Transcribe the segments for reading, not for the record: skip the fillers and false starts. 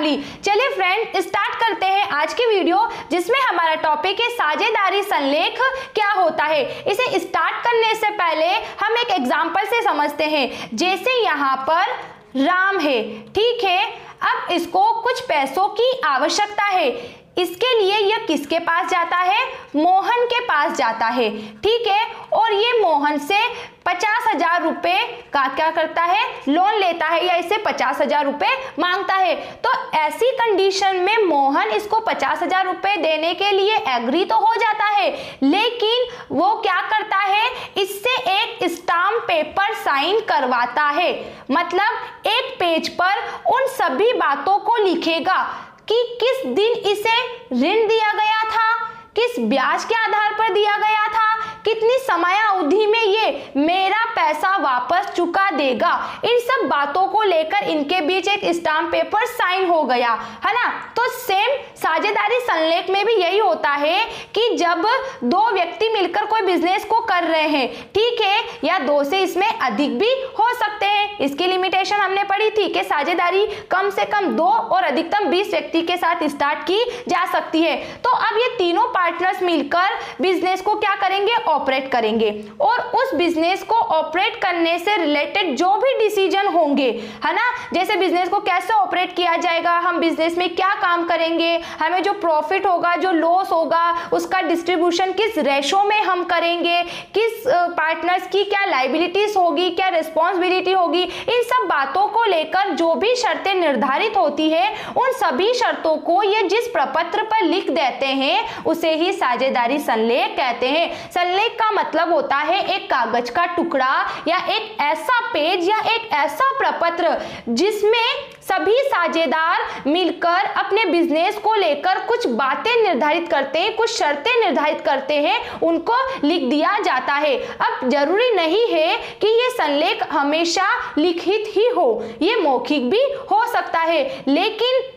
Family. चलिए friend, start करते हैं आज की वीडियो, जिसमें हमारा टॉपिक है साझेदारी संलेख क्या होता है। इसे स्टार्ट करने से पहले हम एक एग्जाम्पल से समझते हैं। जैसे यहाँ पर राम है, ठीक है, अब इसको कुछ पैसों की आवश्यकता है। इसके लिए यह किसके पास जाता है? मोहन के पास जाता है, ठीक है। और ये मोहन से 50,000 रुपए का क्या करता है? लोन लेता है या इसे 50,000 रुपए मांगता है। तो ऐसी कंडीशन में मोहन इसको 50,000 रुपए देने के लिए एग्री तो हो जाता है, लेकिन वो क्या करता है? इससे एक स्टाम्प पेपर साइन करवाता है। मतलब एक पेज पर उन सभी बातों को लिखेगा कि किस दिन इसे ऋण दिया गया था, किस ब्याज के आधार पर दिया गया था, कितनी समय अवधि में ये मेरा पैसा वापस चुका देगा। इन सब बातों को लेकर इनके बीच एक स्टाम्प पेपर साइन हो गया, है ना। तो सेम साझेदारी संलेख में भी यही होता है कि जब दो व्यक्ति मिलकर कोई बिजनेस को कर रहे हैं, ठीक है, या दो से इसमें अधिक भी हो सकते हैं। इसकी लिमिटेशन हमने पढ़ी थी कि साझेदारी कम से कम 2 और अधिकतम 20 व्यक्ति के साथ स्टार्ट की जा सकती है। तो अब ये तीनों पार्टनर्स मिलकर बिजनेस को क्या करेंगे? ऑपरेट करेंगे। और उस बिजनेस को ऑपरेट करने से रिलेटेड जो भी डिसीजन होंगे, है ना, जैसे बिजनेस को कैसे ऑपरेट किया जाएगा, हम बिजनेस में क्या काम करेंगे, हमें जो प्रॉफिट होगा, जो लॉस होगा, उसका डिस्ट्रीब्यूशन किस रेशो में हम करेंगे, किस पार्टनर्स की क्या लायबिलिटीज होगी, क्या रिस्पॉन्सिबिलिटी होगी, इन सब बातों को लेकर जो भी शर्तें निर्धारित होती है, उन सभी शर्तों को ये जिस प्रपत्र पर लिख देते हैं उसे ही साझेदारी संलेख कहते हैं। संलेख का मतलब होता है एक कागज का टुकड़ा या एक ऐसा पेज या एक ऐसा प्रपत्र जिसमें सभी साझेदार मिलकर अपने बिजनेस को लेकर कुछ बातें निर्धारित करते हैं, कुछ शर्तें निर्धारित करते हैं, उनको लिख दिया जाता है। अब जरूरी नहीं है कि ये संलेख हमेशा लिखित ही हो, ये मौखिक भी हो सकता है। लेकिन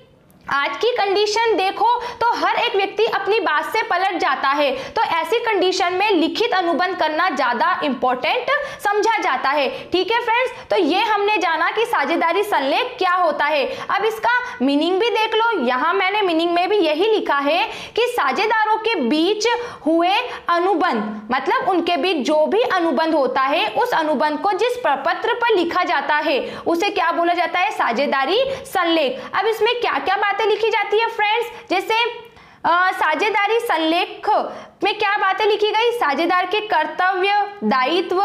आज की कंडीशन देखो तो हर एक व्यक्ति अपनी बात से पलट जाता है, तो ऐसी कंडीशन में लिखित अनुबंध करना ज्यादा इंपॉर्टेंट समझा जाता है, ठीक है फ्रेंड्स। तो ये हमने जाना कि साझेदारी संलेख क्या होता है। अब इसका मीनिंग भी देख लो। यहाँ मैंने मीनिंग में भी यही लिखा है कि साझेदारों के बीच हुए अनुबंध, मतलब उनके बीच जो भी अनुबंध होता है, उस अनुबंध को जिस प्रपत्र पर लिखा जाता है उसे क्या बोला जाता है? साझेदारी संलेख। अब इसमें क्या क्या बातें लिखी जाती है फ्रेंड्स? जैसे साझेदारी संलेख में क्या बातें लिखी गई? साझेदार के कर्तव्य, दायित्व,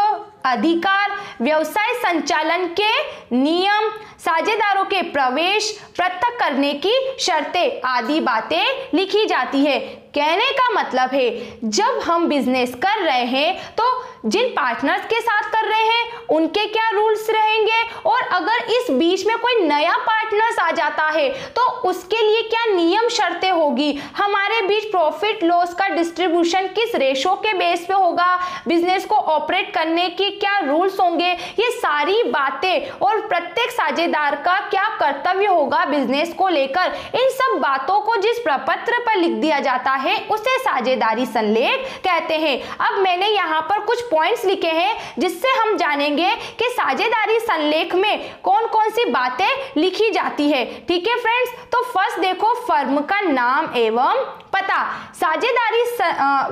अधिकार, व्यवसाय संचालन के नियम, साझेदारों के प्रवेश, पृथक करने की शर्तें आदि बातें लिखी जाती है। कहने का मतलब है जब हम बिजनेस कर रहे हैं तो जिन पार्टनर्स के साथ कर रहे हैं उनके क्या रूल्स रहेंगे, और अगर इस बीच में कोई नया पार्टनर्स आ जाता है तो उसके लिए क्या नियम शर्तें होगी, हमारे बीच प्रॉफिट लॉस का डिस्ट्रीब्यूशन किस रेशो के बेस पे होगा, बिजनेस को ऑपरेट करने की क्या रूल्स होंगे, ये सारी बातें, और प्रत्येक साझेदार का क्या कर्तव्य होगा बिजनेस को लेकर, इन सब बातों को जिस प्रपत्र पर लिख दिया जाता है उसे साझेदारी संलेख कहते हैं। अब मैंने यहाँ पर कुछ पॉइंट्स लिखे हैं जिससे हम जानेंगे कि साझेदारी संलेख में कौन कौन सी बातें लिखी जाती है, ठीक है फ्रेंड्स। तो फर्स्ट देखो, फर्म का नाम एवं पता। साझेदारी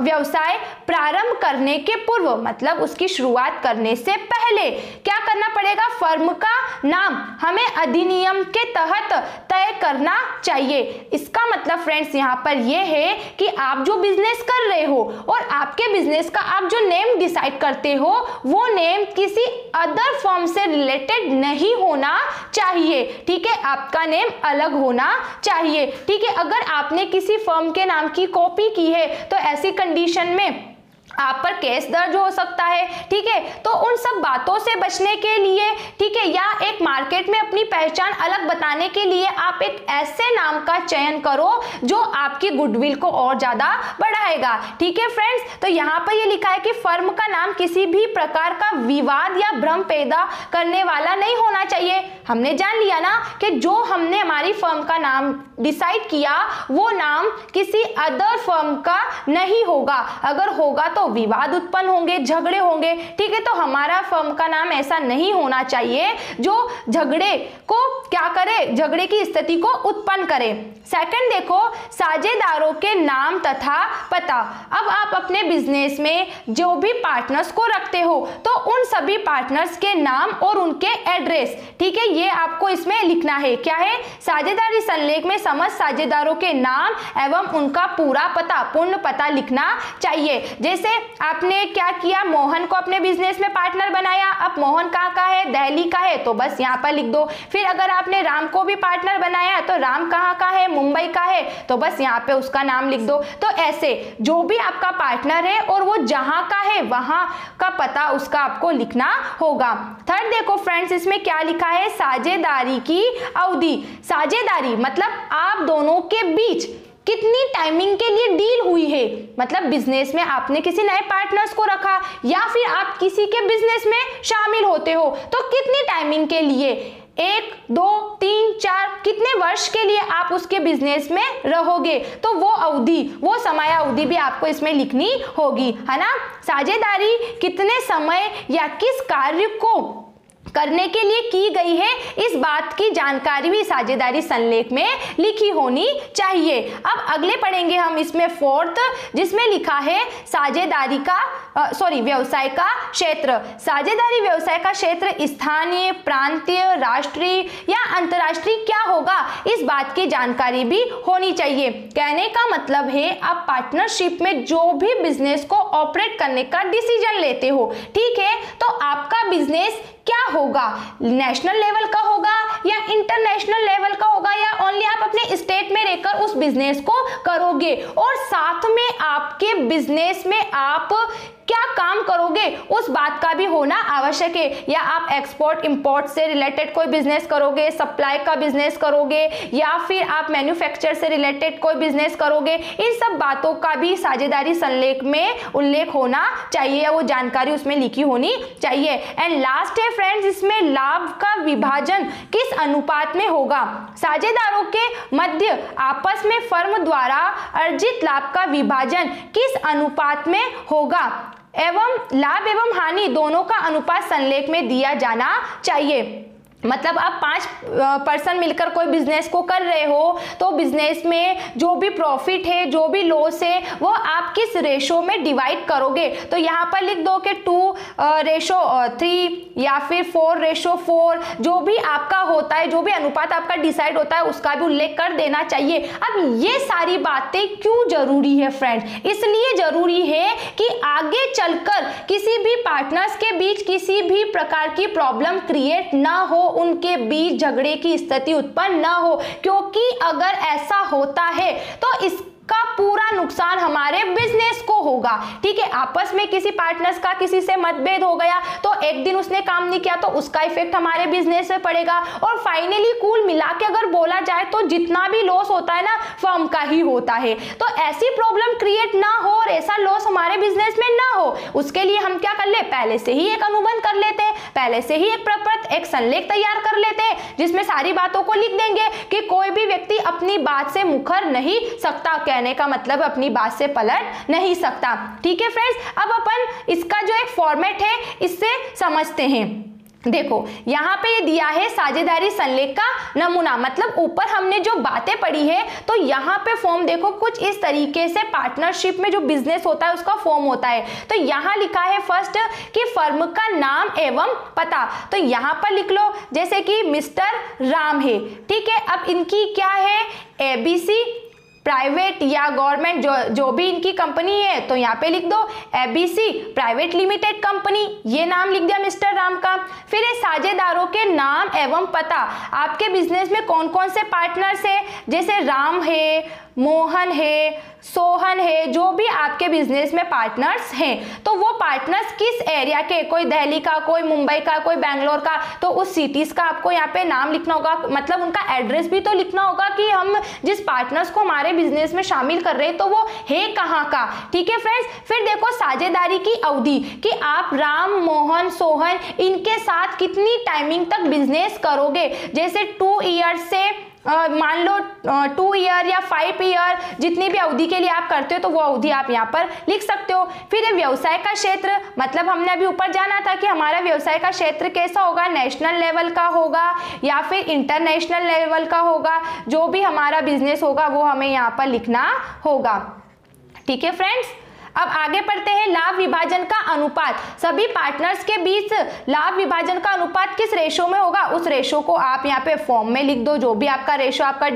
व्यवसाय प्रारंभ करने के पूर्व, मतलब उसकी शुरुआत करने से पहले क्या करना पड़ेगा? फर्म का नाम हमें अधिनियम के तहत तय करना चाहिए। इसका मतलब फ्रेंड्स यहाँ पर यह है कि आप जो बिजनेस कर रहे हो और आपके बिजनेस का आप जो नेम डिसाइड करते हो वो नेम किसी अदर फर्म से रिलेटेड नहीं होना चाहिए, ठीक है, आपका नेम अलग होना चाहिए, ठीक है। अगर आपने किसी फर्म के नाम की कॉपी की है तो ऐसी कंडीशन में आप पर केस दर्ज हो सकता है, ठीक है। तो उन सब बातों से बचने के लिए, ठीक है, या एक मार्केट में अपनी पहचान अलग बताने के लिए आप एक ऐसे नाम का चयन करो जो आपकी गुडविल को और ज्यादा बढ़ाएगा, ठीक है फ्रेंड्स। तो यहाँ पर ये लिखा है कि फर्म का नाम किसी भी प्रकार का विवाद या भ्रम पैदा करने वाला नहीं होना चाहिए। हमने जान लिया ना कि जो हमने हमारी फर्म का नाम डिसाइड किया वो नाम किसी अदर फर्म का नहीं होगा, अगर होगा तो तो विवाद उत्पन्न होंगे, झगड़े होंगे। ठीक है, तो हमारा फर्म का नाम ऐसा नहीं होना चाहिए जो झगड़े को क्या करे, झगड़े की स्थिति को उत्पन्न करे। सेकंड देखो, साझेदारों के नाम तथा पता। अब आप अपने बिजनेस में जो भी पार्टनर्स को रखते हो तो उन सभी पार्टनर्स के नाम और उनके एड्रेस, ठीक है, ये आपको इसमें लिखना है। क्या है, साझेदारी संलेख में समस्त साझेदारों के नाम एवं उनका पूरा पता, पूर्ण पता लिखना चाहिए। जैसे आपने क्या किया, मोहन को अपने बिजनेस में पार्टनर बनाया। अब मोहन कहाँ का है, दिल्ली का है, तो बस यहाँ पर लिख दो। फिर अगर आपने राम को भी पार्टनर बनाया तो राम कहाँ का है, मुंबई का है, तो बस यहाँ पे उसका नाम लिख दो। तो ऐसे जो भी आपका पार्टनर है और वो जहां का है वहां का पता उसका आपको लिखना होगा। थर्ड देखो फ्रेंड्स, इसमें क्या लिखा है, साझेदारी की अवधि। साझेदारी मतलब आप दोनों के बीच कितनी टाइमिंग के लिए डील हुई है, मतलब बिजनेस में आपने किसी नए पार्टनर्स को रखा या फिर आप किसी के बिजनेस में शामिल होते हो, तो कितनी टाइमिंग के लिए, 1, 2, 3, 4 कितने वर्ष के लिए आप उसके बिजनेस में रहोगे, तो वो अवधि, वो समय अवधि भी आपको इसमें लिखनी होगी, है ना। साझेदारी कितने समय या किस कार्य को करने के लिए की गई है, इस बात की जानकारी भी साझेदारी संलेख में लिखी होनी चाहिए। अब अगले पढ़ेंगे हम इसमें फोर्थ, जिसमें लिखा है साझेदारी का व्यवसाय का क्षेत्र। साझेदारी व्यवसाय का क्षेत्र स्थानीय, प्रांतीय, राष्ट्रीय या अंतर्राष्ट्रीय क्या होगा, इस बात की जानकारी भी होनी चाहिए। कहने का मतलब है, आप पार्टनरशिप में जो भी बिजनेस को ऑपरेट करने का डिसीजन लेते हो, ठीक है, तो आपका बिजनेस क्या होगा, नेशनल लेवल का होगा या इंटरनेशनल लेवल का होगा, या ओनली आप अपने स्टेट में रहकर उस बिजनेस को करोगे, और साथ में आपके बिजनेस में आप क्या काम करोगे उस बात का भी होना आवश्यक है। या आप एक्सपोर्ट इंपोर्ट से रिलेटेड कोई बिजनेस करोगे, सप्लाई का बिजनेस करोगे, या फिर आप मैन्युफैक्चर से रिलेटेड कोई बिजनेस करोगे, इन सब बातों का भी साझेदारी संलेख में उल्लेख होना चाहिए, या वो जानकारी उसमें लिखी होनी चाहिए। एंड लास्ट है फ्रेंड्स, इसमें लाभ का विभाजन किस अनुपात में होगा। साझेदारों के मध्य आपस में फर्म द्वारा अर्जित लाभ का विभाजन किस अनुपात में होगा, एवं लाभ एवं हानि दोनों का अनुपात संलेख में दिया जाना चाहिए। मतलब आप 5 पर्सन मिलकर कोई बिजनेस को कर रहे हो, तो बिजनेस में जो भी प्रॉफिट है, जो भी लॉस है, वो आप किस रेशो में डिवाइड करोगे। तो यहाँ पर लिख दो कि 2:3 या फिर 4:4, जो भी आपका होता है, जो भी अनुपात आपका डिसाइड होता है, उसका भी उल्लेख कर देना चाहिए। अब ये सारी बातें क्यों जरूरी है फ्रेंड, इसलिए जरूरी है कि आगे चलकर किसी भी पार्टनर्स के बीच किसी भी प्रकार की प्रॉब्लम क्रिएट ना हो, उनके बीच झगड़े की स्थिति उत्पन्न ना हो, क्योंकि अगर ऐसा होता है तो इसका पूरा नुकसान हमारे बिजनेस को होगा। ठीक है, आपस में किसी पार्टनर्स का किसी से मतभेद हो गया, तो एक दिन उसने काम नहीं किया तो उसका इफेक्ट हमारे बिजनेस में पड़ेगा, और फाइनली कुल मिला के अगर बोला जाए तो जितना भी लॉस होता है ना, फर्म का ही होता है। तो ऐसी प्रॉब्लम क्रिएट ना हो और ऐसा लॉस हमारे बिजनेस में ना हो, उसके लिए हम क्या कर ले, पहले से ही एक अनुबंध कर लेते हैं, पहले से ही एक प्रपत्र, एक संलेख तैयार कर लेते हैं, जिसमें सारी बातों को लिख देंगे कि कोई भी व्यक्ति अपनी बात से मुकर नहीं सकता, कहने का मतलब अपनी बात से पलट नहीं सकता। ठीक है फ्रेंड्स, अब अपन इसका जो एक फॉर्मेट है इससे समझते हैं। देखो यहाँ पे ये दिया है साझेदारी संलेख का नमूना, मतलब ऊपर हमने जो बातें पढ़ी है, तो यहाँ पे फॉर्म देखो कुछ इस तरीके से पार्टनरशिप में जो बिजनेस होता है उसका फॉर्म होता है। तो यहाँ लिखा है फर्स्ट कि फर्म का नाम एवं पता, तो यहाँ पर लिख लो जैसे कि मिस्टर राम है, ठीक है। अब इनकी क्या है, ABC प्राइवेट या गवर्नमेंट, जो भी इनकी कंपनी है, तो यहाँ पे लिख दो ABC प्राइवेट लिमिटेड कंपनी, ये नाम लिख दिया मिस्टर राम का। फिर ये साझेदारों के नाम एवं पता, आपके बिजनेस में कौन कौन से पार्टनर्स है, जैसे राम है, मोहन है, सोहन है, जो भी आपके बिजनेस में पार्टनर्स हैं, तो वो पार्टनर्स किस एरिया के, कोई दिल्ली का, कोई मुंबई का, कोई बेंगलोर का, तो उस सिटीज का आपको यहाँ पे नाम लिखना होगा, मतलब उनका एड्रेस भी तो लिखना होगा कि हम जिस पार्टनर्स को हमारे बिजनेस में शामिल कर रहे हैं तो वो है कहाँ का। ठीक है फ्रेंड्स, फिर देखो साझेदारी की अवधि कि आप राम, मोहन, सोहन इनके साथ कितनी टाइमिंग तक बिजनेस करोगे, जैसे 2 ईयर्स से मान लो 2 ईयर या 5 ईयर, जितनी भी अवधि के लिए आप करते हो तो वो अवधि आप यहाँ पर लिख सकते हो। फिर व्यवसाय का क्षेत्र, मतलब हमने अभी ऊपर जाना था कि हमारा व्यवसाय का क्षेत्र कैसा होगा, नेशनल लेवल का होगा या फिर इंटरनेशनल लेवल का होगा। जो भी हमारा बिजनेस होगा वो हमें यहाँ पर लिखना होगा। ठीक है फ्रेंड्स, अब आगे बढ़ते हैं। लाभ विभाजन का अनुपात, सभी पार्टनर्स के बीच लाभ विभाजन का अनुपात किस रेशो में होगा, उस रेशो को आप यहाँ पे फॉर्म में लिख दो, जो भी आपका रेशो आपका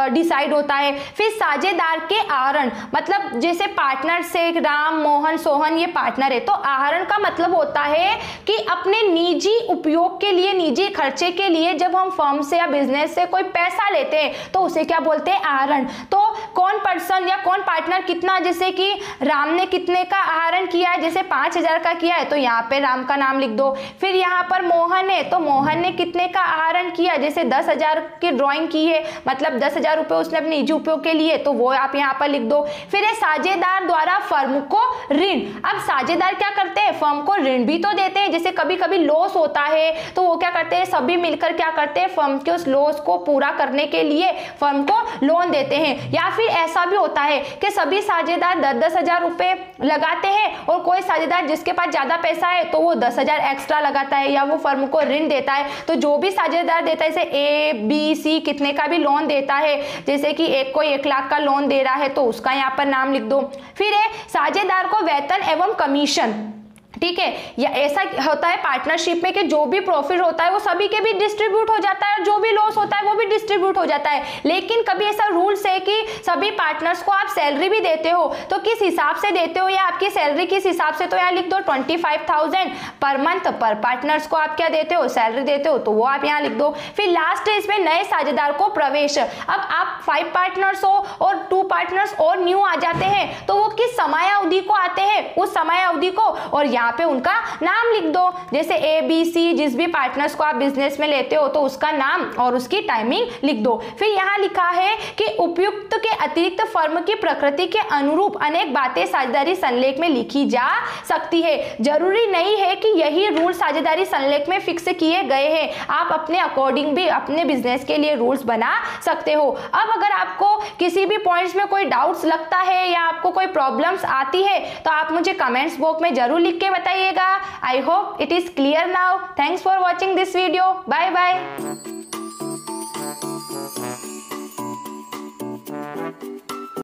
डिसाइड होता है। फिर साझेदार के आहरण, मतलब जैसे पार्टनर से राम, मोहन, सोहन ये पार्टनर है, तो आहरण का मतलब होता है कि अपने निजी उपयोग के लिए, निजी खर्चे के लिए जब हम फर्म से या बिजनेस से कोई पैसा लेते हैं तो उसे क्या बोलते हैं, आहरण। तो कौन पर्सन या कौन पार्टनर कितना, जैसे कि राम ने कितने का आहरण किया है, जैसे 5,000 का किया है तो यहाँ पे राम का नाम लिख दो। फिर यहाँ पर मोहन है तो मोहन ने कितने का आहरण किया, जैसे 10,000 की ड्राइंग की है, मतलब 10,000 रुपए उसने अपने निजी उपयोग के लिए, तो वो आप यहाँ पर लिख दो। फिर है साझेदार द्वारा फर्म को ऋण। अब साझेदार क्या करते हैं, फर्म को ऋण भी तो देते हैं, जैसे कभी कभी लॉस होता है तो वो क्या करते हैं, सभी मिलकर क्या करते हैं, फर्म के उस लॉस को पूरा करने के लिए फर्म को लोन देते हैं। या फिर ऐसा भी होता है कि सभी साझेदार 10,000 रुपए लगाते हैं और कोई साझेदार जिसके पास ज्यादा पैसा है तो वो 10,000 एक्स्ट्रा लगाता है या वो फर्म को ऋण देता है। तो जो भी साझेदार देता है, जैसे ए, बी, सी कितने का भी लोन देता है, जैसे कि एक कोई 1 लाख का लोन दे रहा है तो उसका यहाँ पर नाम लिख दो। फिर है साझेदार को वेतन एवं कमीशन। ठीक है, या ऐसा होता है पार्टनरशिप में कि जो भी प्रॉफिट होता है वो सभी के भी डिस्ट्रीब्यूट हो जाता है और जो भी लॉस होता है वो भी डिस्ट्रीब्यूट हो जाता है। लेकिन कभी ऐसा रूल्स है कि सभी पार्टनर्स को आप सैलरी भी देते हो, तो किस हिसाब से देते हो या आपकी सैलरी किस हिसाब से, तो यहाँ लिख दो 25,000 पर मंथ पर पार्टनर्स को आप क्या देते हो, सैलरी देते हो, तो वो आप यहाँ लिख दो। फिर लास्ट है इसमें नए साझेदार को प्रवेश। अब आप 5 पार्टनर्स हो और 2 पार्टनर्स और न्यू आ जाते हैं तो वो किस समय अवधि को आते हैं, उस समय अवधि को, और यहाँ पे उनका नाम लिख दो। जैसे ए, बी, सी जिस भी पार्टनर्स को आप बिजनेस में लेते हो तो उसका नाम और उसकी टाइमिंग लिख दो। फिर यहाँ लिखा है कि उपयुक्त के अतिरिक्त फर्म की प्रकृति के अनुरूप अनेक बातें साझेदारी संलेख में लिखी जा सकती है। जरूरी नहीं है कि यही रूल साझेदारी संलेख में फिक्स किए गए हैं, आप अपने अकॉर्डिंग भी अपने बिजनेस के लिए रूल्स बना सकते हो। अब अगर आपको किसी भी पॉइंट्स में कोई डाउट्स लगता है या आपको कोई प्रॉब्लम्स आती है तो आप मुझे कमेंट्स बॉक्स में जरूर लिख के बताइएगा। I hope it is clear now. Thanks for watching this video. Bye bye.